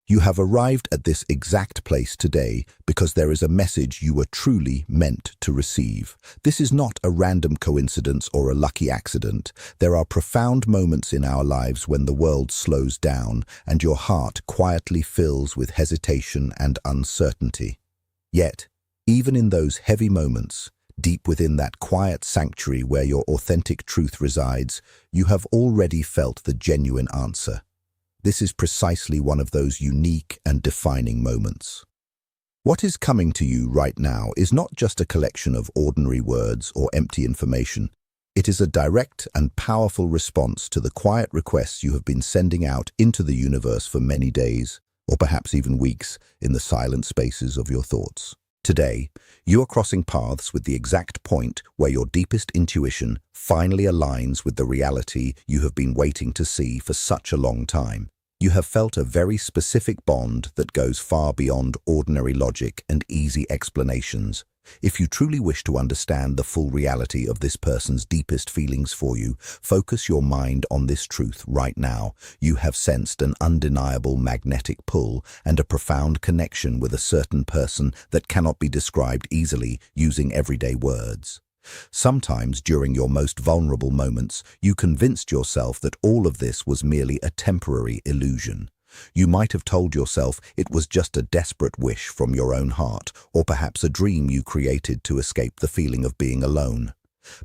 You have arrived at this exact place today because there is a message you were truly meant to receive. This is not a random coincidence or a lucky accident. There are profound moments in our lives when the world slows down and your heart quietly fills with hesitation and uncertainty. Yet, even in those heavy moments, deep within that quiet sanctuary where your authentic truth resides, you have already felt the genuine answer. This is precisely one of those unique and defining moments. What is coming to you right now is not just a collection of ordinary words or empty information. It is a direct and powerful response to the quiet requests you have been sending out into the universe for many days, or perhaps even weeks, in the silent spaces of your thoughts. Today, you are crossing paths with the exact point where your deepest intuition finally aligns with the reality you have been waiting to see for such a long time. You have felt a very specific bond that goes far beyond ordinary logic and easy explanations. If you truly wish to understand the full reality of this person's deepest feelings for you, focus your mind on this truth right now. You have sensed an undeniable magnetic pull and a profound connection with a certain person that cannot be described easily using everyday words. Sometimes during your most vulnerable moments, you convinced yourself that all of this was merely a temporary illusion. You might have told yourself it was just a desperate wish from your own heart, or perhaps a dream you created to escape the feeling of being alone.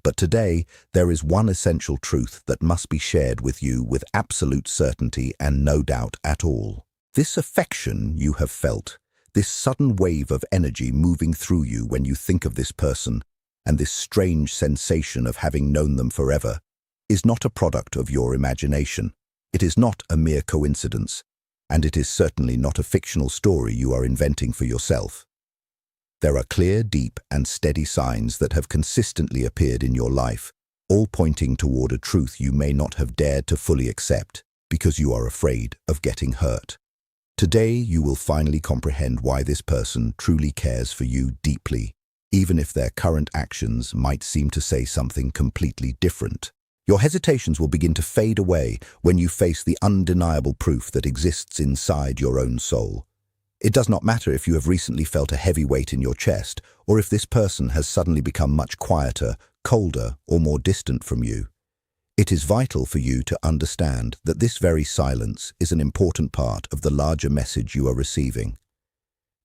But today, there is one essential truth that must be shared with you with absolute certainty and no doubt at all. This affection you have felt, this sudden wave of energy moving through you when you think of this person, and this strange sensation of having known them forever, is not a product of your imagination. It is not a mere coincidence, and it is certainly not a fictional story you are inventing for yourself. There are clear, deep, and steady signs that have consistently appeared in your life, all pointing toward a truth you may not have dared to fully accept because you are afraid of getting hurt. Today, you will finally comprehend why this person truly cares for you deeply, even if their current actions might seem to say something completely different. Your hesitations will begin to fade away when you face the undeniable proof that exists inside your own soul. It does not matter if you have recently felt a heavy weight in your chest, or if this person has suddenly become much quieter, colder, or more distant from you. It is vital for you to understand that this very silence is an important part of the larger message you are receiving.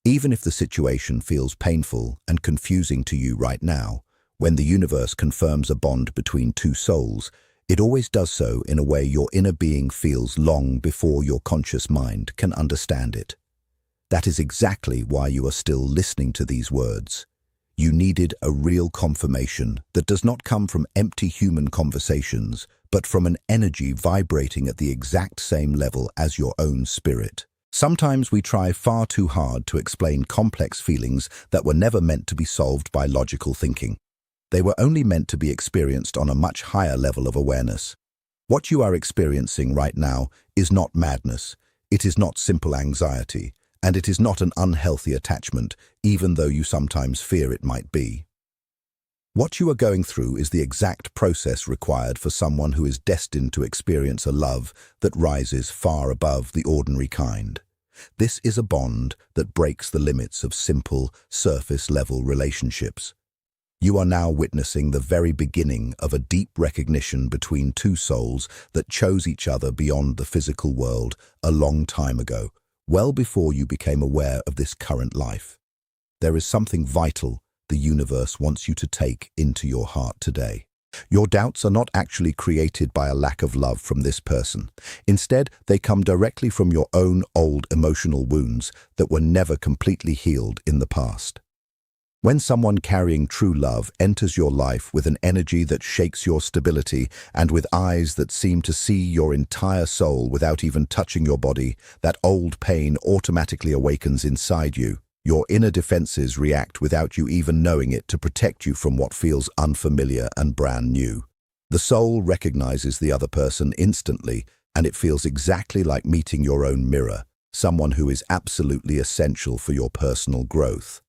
Even if the situation feels painful and confusing to you right now, when the universe confirms a bond between two souls, it always does so in a way your inner being feels long before your conscious mind can understand it. That is exactly why you are still listening to these words. You needed a real confirmation that does not come from empty human conversations, but from an energy vibrating at the exact same level as your own spirit. Sometimes we try far too hard to explain complex feelings that were never meant to be solved by logical thinking. They were only meant to be experienced on a much higher level of awareness. What you are experiencing right now is not madness, it is not simple anxiety, and it is not an unhealthy attachment, even though you sometimes fear it might be. What you are going through is the exact process required for someone who is destined to experience a love that rises far above the ordinary kind. This is a bond that breaks the limits of simple, surface-level relationships. You are now witnessing the very beginning of a deep recognition between two souls that chose each other beyond the physical world a long time ago, well before you became aware of this current life. There is something vital the universe wants you to take into your heart today. Your doubts are not actually created by a lack of love from this person. Instead, they come directly from your own old emotional wounds that were never completely healed in the past. When someone carrying true love enters your life with an energy that shakes your stability and with eyes that seem to see your entire soul without even touching your body, that old pain automatically awakens inside you. Your inner defenses react without you even knowing it to protect you from what feels unfamiliar and brand new. The soul recognizes the other person instantly, and it feels exactly like meeting your own mirror, someone who is absolutely essential for your personal growth.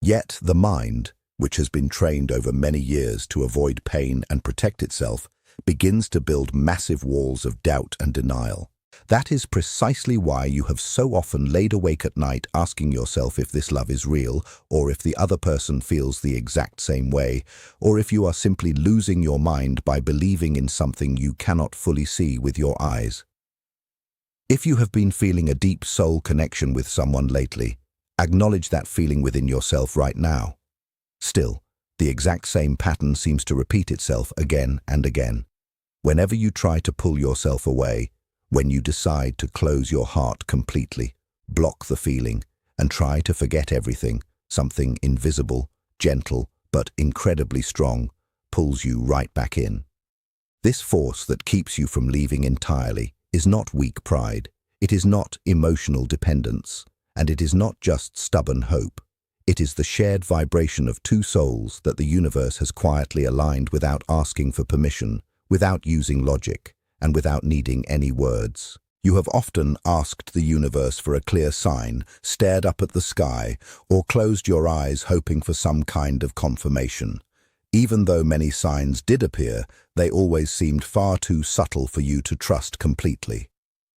Yet the mind, which has been trained over many years to avoid pain and protect itself, begins to build massive walls of doubt and denial. That is precisely why you have so often laid awake at night asking yourself if this love is real, or if the other person feels the exact same way, or if you are simply losing your mind by believing in something you cannot fully see with your eyes. If you have been feeling a deep soul connection with someone lately, acknowledge that feeling within yourself right now. Still, the exact same pattern seems to repeat itself again and again. Whenever you try to pull yourself away, when you decide to close your heart completely, block the feeling, and try to forget everything, something invisible, gentle, but incredibly strong, pulls you right back in. This force that keeps you from leaving entirely is not weak pride, it is not emotional dependence, and it is not just stubborn hope. It is the shared vibration of two souls that the universe has quietly aligned without asking for permission, without using logic, and without needing any words. You have often asked the universe for a clear sign, stared up at the sky, or closed your eyes hoping for some kind of confirmation. Even though many signs did appear, they always seemed far too subtle for you to trust completely.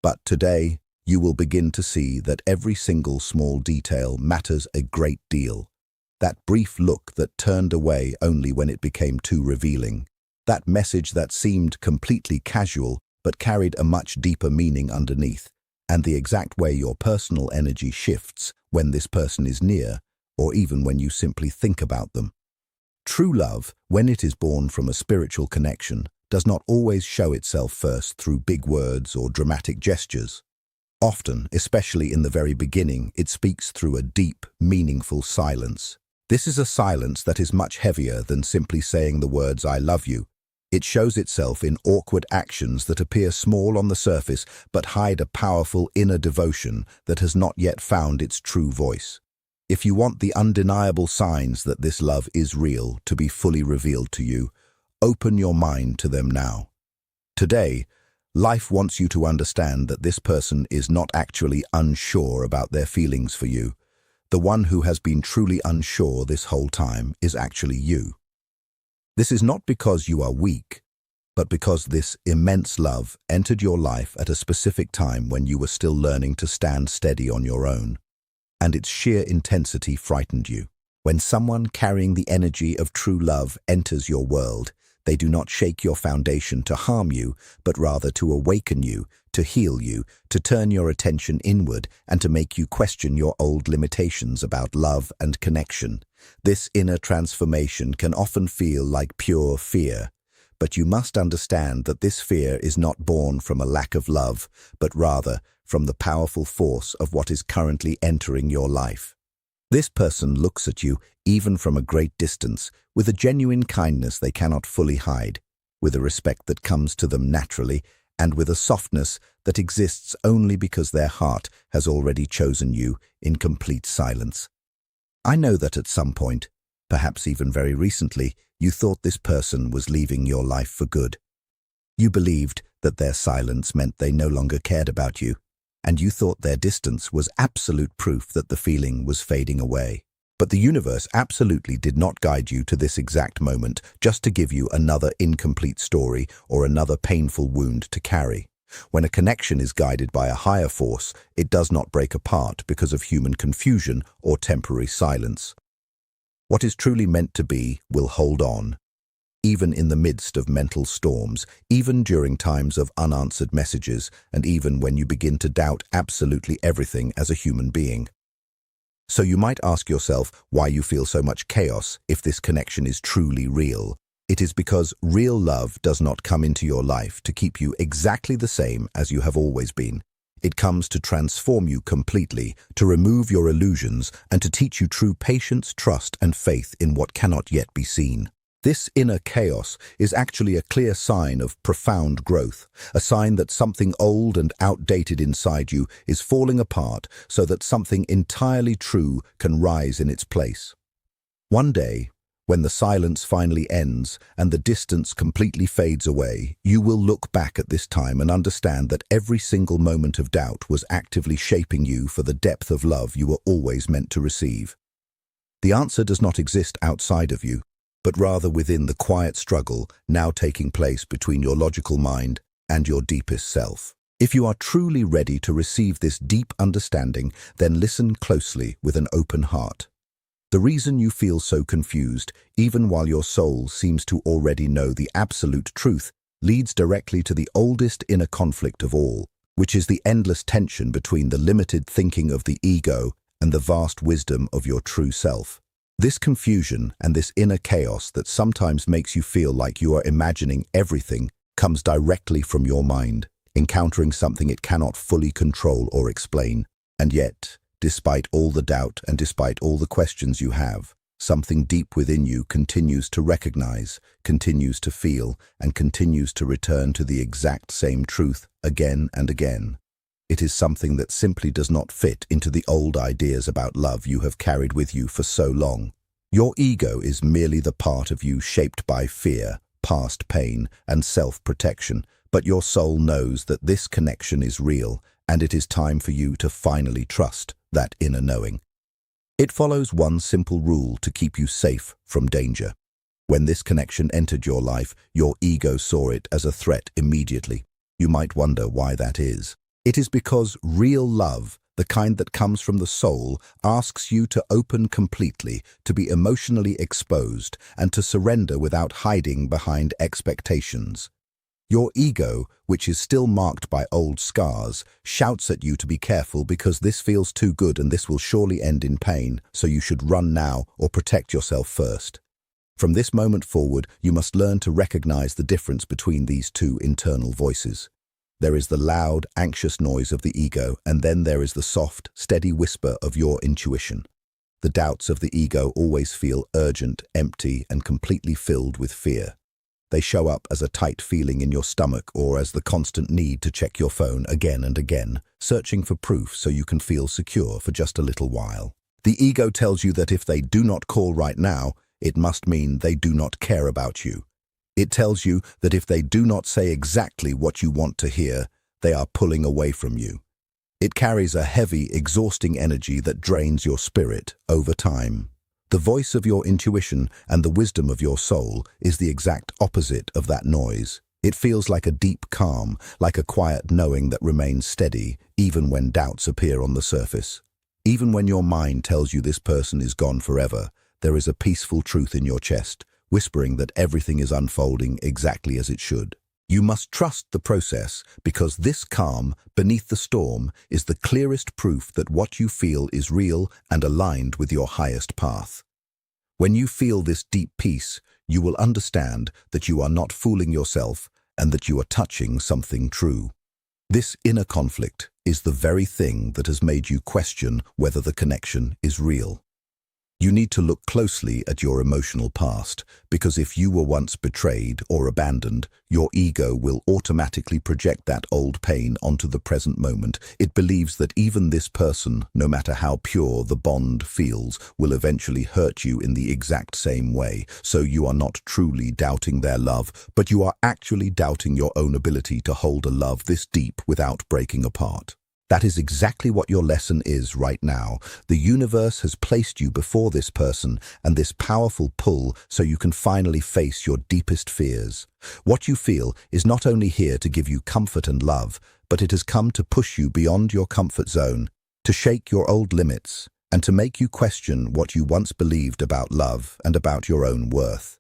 But today, you will begin to see that every single small detail matters a great deal. That brief look that turned away only when it became too revealing. That message that seemed completely casual but carried a much deeper meaning underneath. And the exact way your personal energy shifts when this person is near, or even when you simply think about them. True love, when it is born from a spiritual connection, does not always show itself first through big words or dramatic gestures. Often, especially in the very beginning, it speaks through a deep, meaningful silence. This is a silence that is much heavier than simply saying the words "I love you." It shows itself in awkward actions that appear small on the surface but hide a powerful inner devotion that has not yet found its true voice. If you want the undeniable signs that this love is real to be fully revealed to you, open your mind to them now. Today, life wants you to understand that this person is not actually unsure about their feelings for you. The one who has been truly unsure this whole time is actually you. This is not because you are weak, but because this immense love entered your life at a specific time when you were still learning to stand steady on your own, and its sheer intensity frightened you. When someone carrying the energy of true love enters your world, they do not shake your foundation to harm you, but rather to awaken you, to heal you, to turn your attention inward, and to make you question your old limitations about love and connection. This inner transformation can often feel like pure fear, but you must understand that this fear is not born from a lack of love, but rather from the powerful force of what is currently entering your life. This person looks at you, even from a great distance, with a genuine kindness they cannot fully hide, with a respect that comes to them naturally, and with a softness that exists only because their heart has already chosen you in complete silence. I know that at some point, perhaps even very recently, you thought this person was leaving your life for good. You believed that their silence meant they no longer cared about you, and you thought their distance was absolute proof that the feeling was fading away. But the universe absolutely did not guide you to this exact moment just to give you another incomplete story or another painful wound to carry. When a connection is guided by a higher force, it does not break apart because of human confusion or temporary silence. What is truly meant to be will hold on, even in the midst of mental storms, even during times of unanswered messages, and even when you begin to doubt absolutely everything as a human being. So you might ask yourself why you feel so much chaos if this connection is truly real. It is because real love does not come into your life to keep you exactly the same as you have always been. It comes to transform you completely, to remove your illusions, and to teach you true patience, trust, and faith in what cannot yet be seen. This inner chaos is actually a clear sign of profound growth, a sign that something old and outdated inside you is falling apart so that something entirely true can rise in its place. One day, when the silence finally ends and the distance completely fades away, you will look back at this time and understand that every single moment of doubt was actively shaping you for the depth of love you were always meant to receive. The answer does not exist outside of you, but rather within the quiet struggle now taking place between your logical mind and your deepest self. If you are truly ready to receive this deep understanding, then listen closely with an open heart. The reason you feel so confused, even while your soul seems to already know the absolute truth, leads directly to the oldest inner conflict of all, which is the endless tension between the limited thinking of the ego and the vast wisdom of your true self. This confusion and this inner chaos that sometimes makes you feel like you are imagining everything comes directly from your mind, encountering something it cannot fully control or explain. And yet, despite all the doubt and despite all the questions you have, something deep within you continues to recognize, continues to feel, and continues to return to the exact same truth again and again. It is something that simply does not fit into the old ideas about love you have carried with you for so long. Your ego is merely the part of you shaped by fear, past pain, and self-protection, but your soul knows that this connection is real, and it is time for you to finally trust that inner knowing. It follows one simple rule to keep you safe from danger. When this connection entered your life, your ego saw it as a threat immediately. You might wonder why that is. It is because real love, the kind that comes from the soul, asks you to open completely, to be emotionally exposed, and to surrender without hiding behind expectations. Your ego, which is still marked by old scars, shouts at you to be careful because this feels too good and this will surely end in pain, so you should run now or protect yourself first. From this moment forward, you must learn to recognize the difference between these two internal voices. There is the loud, anxious noise of the ego, and then there is the soft, steady whisper of your intuition. The doubts of the ego always feel urgent, empty, and completely filled with fear. They show up as a tight feeling in your stomach or as the constant need to check your phone again and again, searching for proof so you can feel secure for just a little while. The ego tells you that if they do not call right now, it must mean they do not care about you. It tells you that if they do not say exactly what you want to hear, they are pulling away from you. It carries a heavy, exhausting energy that drains your spirit over time. The voice of your intuition and the wisdom of your soul is the exact opposite of that noise. It feels like a deep calm, like a quiet knowing that remains steady, even when doubts appear on the surface. Even when your mind tells you this person is gone forever, there is a peaceful truth in your chest, whispering that everything is unfolding exactly as it should. You must trust the process because this calm, beneath the storm, is the clearest proof that what you feel is real and aligned with your highest path. When you feel this deep peace, you will understand that you are not fooling yourself and that you are touching something true. This inner conflict is the very thing that has made you question whether the connection is real. You need to look closely at your emotional past, because if you were once betrayed or abandoned, your ego will automatically project that old pain onto the present moment. It believes that even this person, no matter how pure the bond feels, will eventually hurt you in the exact same way. So you are not truly doubting their love, but you are actually doubting your own ability to hold a love this deep without breaking apart. That is exactly what your lesson is right now. The universe has placed you before this person and this powerful pull so you can finally face your deepest fears. What you feel is not only here to give you comfort and love, but it has come to push you beyond your comfort zone, to shake your old limits, and to make you question what you once believed about love and about your own worth.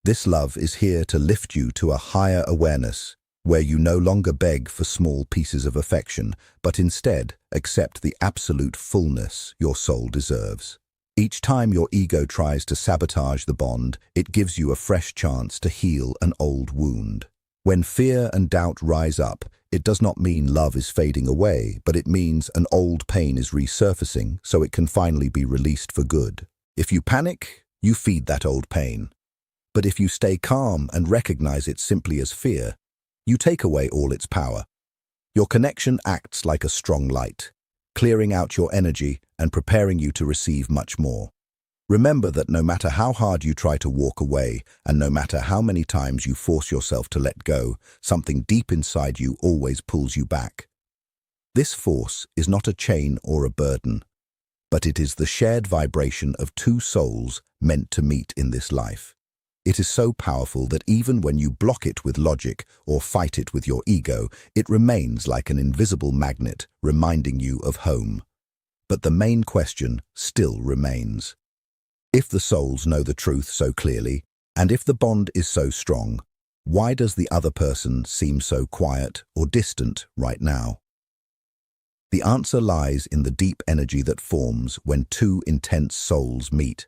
This love is here to lift you to a higher awareness, where you no longer beg for small pieces of affection, but instead accept the absolute fullness your soul deserves. Each time your ego tries to sabotage the bond, it gives you a fresh chance to heal an old wound. When fear and doubt rise up, it does not mean love is fading away, but it means an old pain is resurfacing so it can finally be released for good. If you panic, you feed that old pain. But if you stay calm and recognize it simply as fear, you take away all its power. Your connection acts like a strong light, clearing out your energy and preparing you to receive much more. Remember that no matter how hard you try to walk away, and no matter how many times you force yourself to let go, something deep inside you always pulls you back. This force is not a chain or a burden, but it is the shared vibration of two souls meant to meet in this life. It is so powerful that even when you block it with logic or fight it with your ego, it remains like an invisible magnet, reminding you of home. But the main question still remains. If the souls know the truth so clearly, and if the bond is so strong, why does the other person seem so quiet or distant right now? The answer lies in the deep energy that forms when two intense souls meet.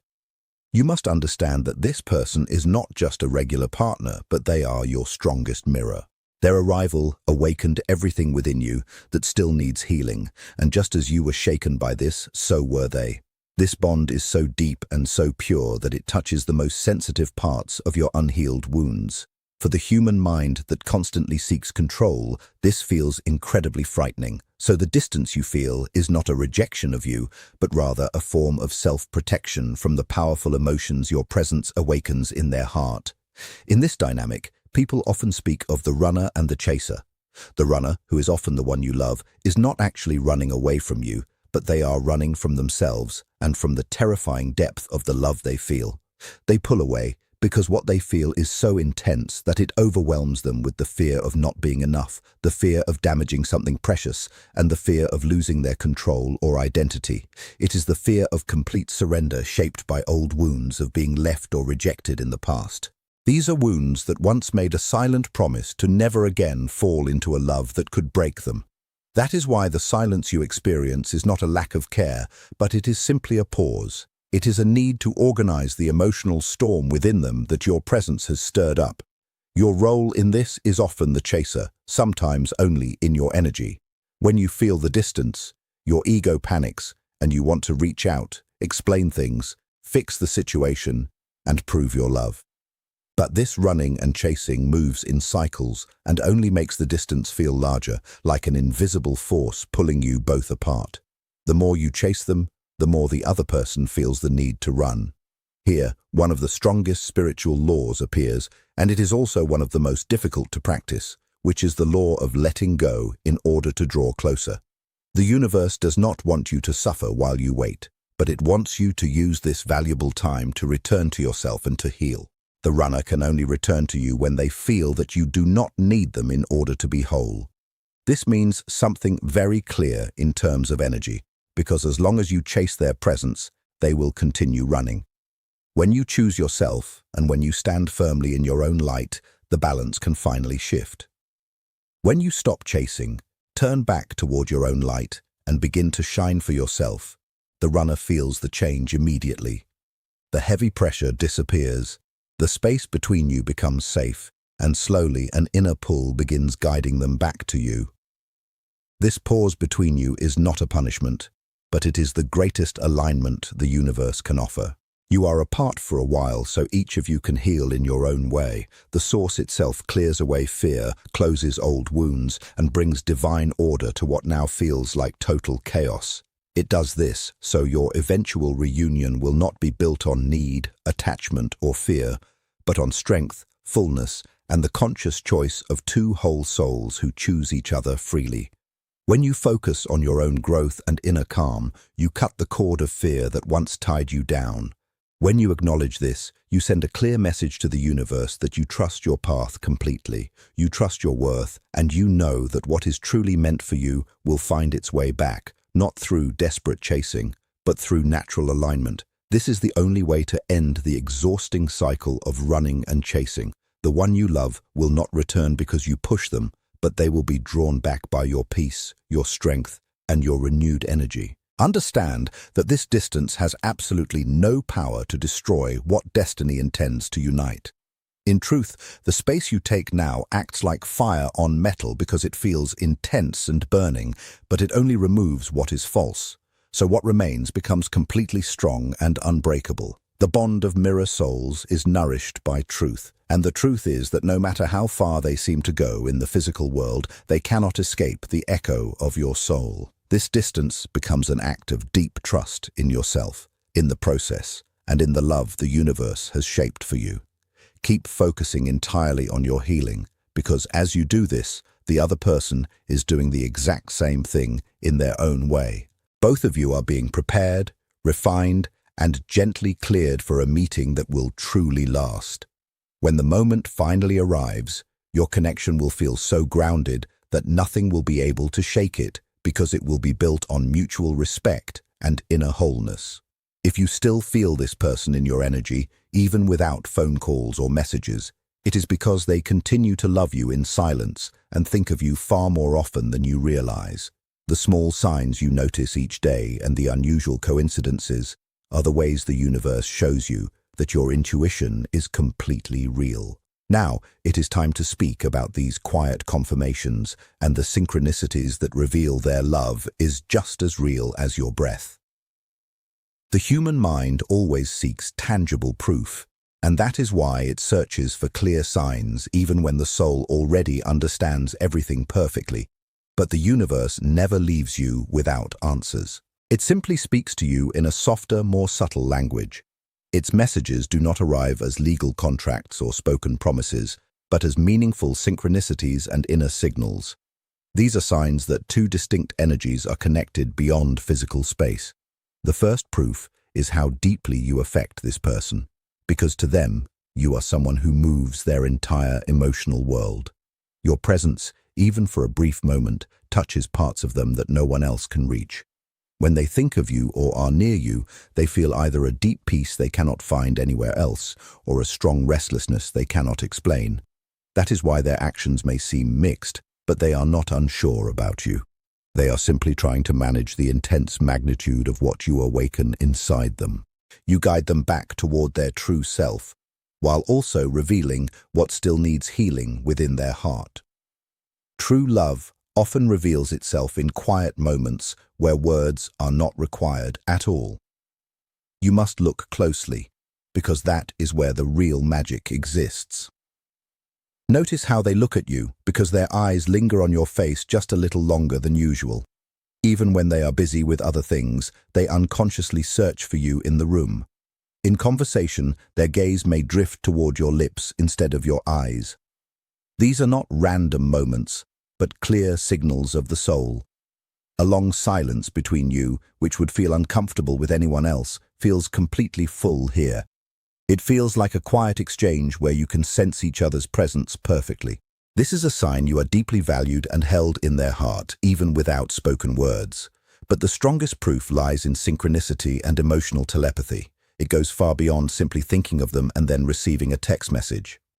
You must understand that this person is not just a regular partner, but they are your strongest mirror. Their arrival awakened everything within you that still needs healing, and just as you were shaken by this, so were they. This bond is so deep and so pure that it touches the most sensitive parts of your unhealed wounds. For the human mind that constantly seeks control, this feels incredibly frightening. So the distance you feel is not a rejection of you, but rather a form of self-protection from the powerful emotions your presence awakens in their heart. In this dynamic, people often speak of the runner and the chaser. The runner, who is often the one you love, is not actually running away from you, but they are running from themselves and from the terrifying depth of the love they feel. They pull away because what they feel is so intense that it overwhelms them with the fear of not being enough, the fear of damaging something precious, and the fear of losing their control or identity. It is the fear of complete surrender shaped by old wounds of being left or rejected in the past. These are wounds that once made a silent promise to never again fall into a love that could break them. That is why the silence you experience is not a lack of care, but it is simply a pause. It is a need to organize the emotional storm within them that your presence has stirred up. Your role in this is often the chaser, sometimes only in your energy. When you feel the distance, your ego panics and you want to reach out, explain things, fix the situation, and prove your love. But this running and chasing moves in cycles and only makes the distance feel larger, like an invisible force pulling you both apart. The more you chase them, the more the other person feels the need to run. Here, one of the strongest spiritual laws appears, and it is also one of the most difficult to practice, which is the law of letting go in order to draw closer. The universe does not want you to suffer while you wait, but it wants you to use this valuable time to return to yourself and to heal. The runner can only return to you when they feel that you do not need them in order to be whole. This means something very clear in terms of energy, because as long as you chase their presence, they will continue running. When you choose yourself and when you stand firmly in your own light, the balance can finally shift. When you stop chasing, turn back toward your own light and begin to shine for yourself. The runner feels the change immediately. The heavy pressure disappears, the space between you becomes safe, and slowly an inner pull begins guiding them back to you. This pause between you is not a punishment, but it is the greatest alignment the universe can offer. You are apart for a while so each of you can heal in your own way. The source itself clears away fear, closes old wounds, and brings divine order to what now feels like total chaos. It does this so your eventual reunion will not be built on need, attachment, or fear, but on strength, fullness, and the conscious choice of two whole souls who choose each other freely. When you focus on your own growth and inner calm, you cut the cord of fear that once tied you down. When you acknowledge this, you send a clear message to the universe that you trust your path completely, you trust your worth, and you know that what is truly meant for you will find its way back, not through desperate chasing, but through natural alignment. This is the only way to end the exhausting cycle of running and chasing. The one you love will not return because you push them, but they will be drawn back by your peace, your strength, and your renewed energy. Understand that this distance has absolutely no power to destroy what destiny intends to unite. In truth, the space you take now acts like fire on metal because it feels intense and burning, but it only removes what is false. So what remains becomes completely strong and unbreakable. The bond of mirror souls is nourished by truth, and the truth is that no matter how far they seem to go in the physical world, they cannot escape the echo of your soul. This distance becomes an act of deep trust in yourself, in the process, and in the love the universe has shaped for you. Keep focusing entirely on your healing, because as you do this, the other person is doing the exact same thing in their own way. Both of you are being prepared, refined, and gently cleared for a meeting that will truly last. When the moment finally arrives, your connection will feel so grounded that nothing will be able to shake it because it will be built on mutual respect and inner wholeness. If you still feel this person in your energy, even without phone calls or messages, it is because they continue to love you in silence and think of you far more often than you realize. The small signs you notice each day and the unusual coincidences are the ways the universe shows you that your intuition is completely real. Now, it is time to speak about these quiet confirmations and the synchronicities that reveal their love is just as real as your breath. The human mind always seeks tangible proof, and that is why it searches for clear signs even when the soul already understands everything perfectly. But the universe never leaves you without answers. It simply speaks to you in a softer, more subtle language. Its messages do not arrive as legal contracts or spoken promises, but as meaningful synchronicities and inner signals. These are signs that two distinct energies are connected beyond physical space. The first proof is how deeply you affect this person, because to them, you are someone who moves their entire emotional world. Your presence, even for a brief moment, touches parts of them that no one else can reach. When they think of you or are near you, they feel either a deep peace they cannot find anywhere else or a strong restlessness they cannot explain. That is why their actions may seem mixed, but they are not unsure about you. They are simply trying to manage the intense magnitude of what you awaken inside them. You guide them back toward their true self, while also revealing what still needs healing within their heart. True love often reveals itself in quiet moments where words are not required at all. You must look closely, because that is where the real magic exists. Notice how they look at you, because their eyes linger on your face just a little longer than usual. Even when they are busy with other things, they unconsciously search for you in the room. In conversation, their gaze may drift toward your lips instead of your eyes. These are not random moments, but clear signals of the soul. A long silence between you, which would feel uncomfortable with anyone else, feels completely full here. It feels like a quiet exchange where you can sense each other's presence perfectly. This is a sign you are deeply valued and held in their heart, even without spoken words. But the strongest proof lies in synchronicity and emotional telepathy. It goes far beyond simply thinking of them and then receiving a text message.